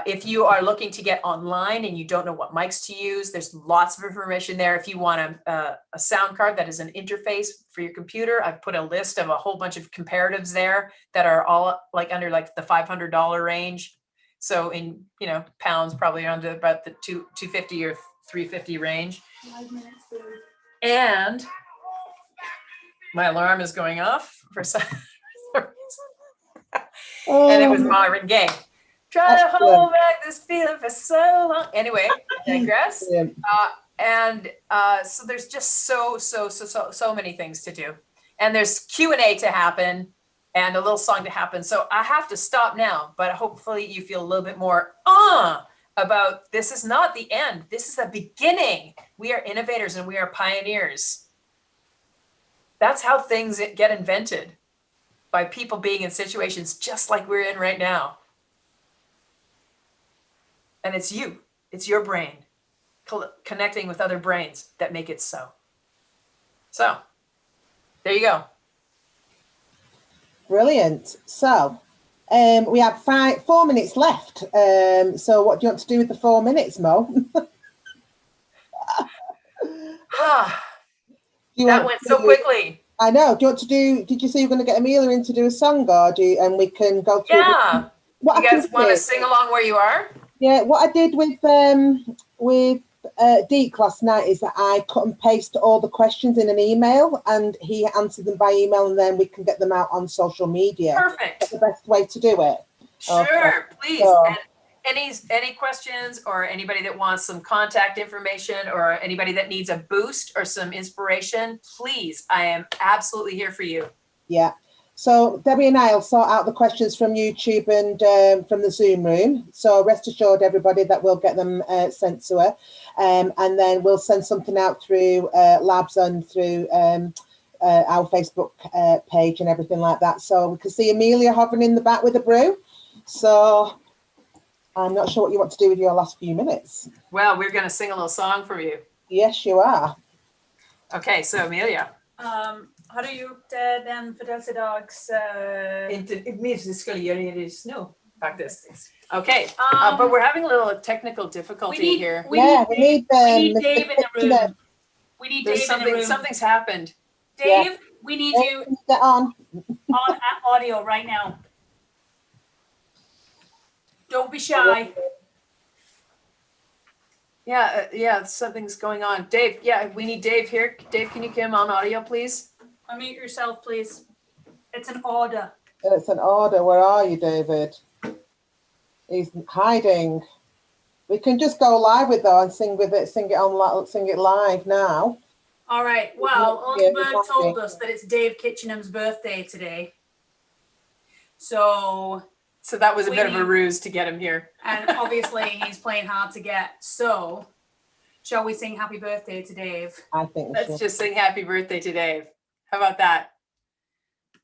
If you are looking to get online and you don't know what mics to use, there's lots of information there. If you want a sound card that is an interface for your computer, I've put a list of a whole bunch of comparatives there that are all like under like the $500 range. So in, you know, pounds, probably under about the 250 or 350 range. 5 minutes, please. And my alarm is going off for some reason. And it was Marvin Gaye. Try to hold back this feeling for so long. Anyway, I digress. So there's just so many things to do. And there's Q&A to happen and a little song to happen. So I have to stop now, but hopefully you feel a little bit more about this is not the end. This is the beginning. We are innovators and we are pioneers. That's how things get invented, by people being in situations just like we're in right now. And it's you, it's your brain connecting with other brains that make it so. So there you go. Brilliant. So We have 4 minutes left. So what do you want to do with the 4 minutes, Mo? That went so quickly. I know. Do you want to do? Did you say you're going to get Amelia in to do a song, or and we can go through? Yeah. What you guys want to sing along where you are? Yeah. What I did with Deke last night is that I cut and paste all the questions in an email, and he answered them by email, and then we can get them out on social media. Perfect. That's the best way to do it. Sure, okay. Please. So, and any questions, or anybody that wants some contact information, or anybody that needs a boost or some inspiration, please, I am absolutely here for you. Yeah. So Debbie and I will sort out the questions from YouTube and from the Zoom room. So rest assured, everybody, that we'll get them sent to her. And then we'll send something out through Labs and through our Facebook page and everything like that. So we can see Amelia hovering in the back with a brew. So I'm not sure what you want to do with your last few minutes. Well, we're going to sing a little song for you. Yes, you are. Okay, so Amelia. Har du gjort den födelsedags... Minst det skulle göra det just nu, faktiskt. Okay, but we're having a little technical difficulty here. We need Dave in the room. We need There's Dave in the room. Something's happened. Dave, we need you Get on audio right now. Don't be shy. Yeah, something's going on. Dave, we need Dave here. Dave, can you come on audio, please? Unmute yourself, please. It's an order. It's an order. Where are you, David? He's hiding. We can just go live with though and sing with it. Sing it live now. All right. Well, Oldberg told us that it's Dave Kitchenham's birthday today. So that was a bit of a ruse to get him here. And obviously he's playing hard to get. So shall we sing happy birthday to Dave? I think let's just sing happy birthday to Dave. How about that?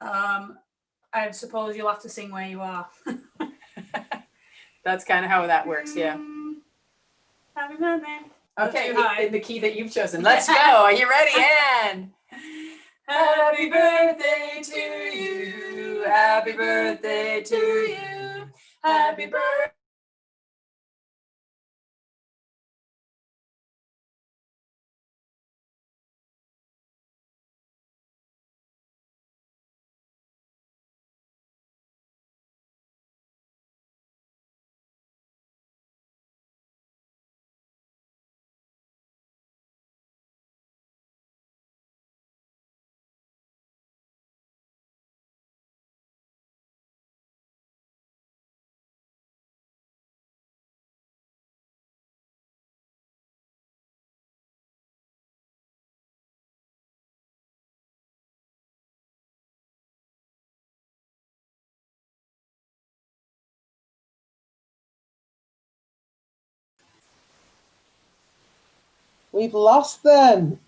I suppose you'll have to sing where you are. That's kind of how that works, yeah. Happy birthday. Okay, in the key that you've chosen. Let's go. Are you ready, Anne? Happy birthday to you. Happy birthday to you. Happy birthday. We've lost them.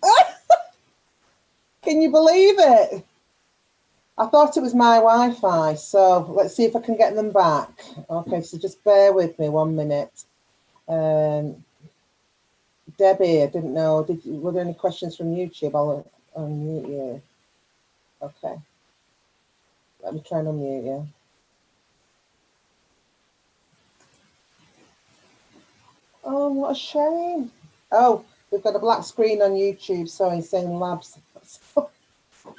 Can you believe it? I thought it was my Wi-Fi, so let's see if I can get them back. Okay, so just bear with me 1 minute. Debbie, I didn't know. Were there any questions from YouTube? I'll unmute you. Okay. Let me try and unmute you. Oh, what a shame. Oh, we've got a black screen on YouTube, so it's saying Labs.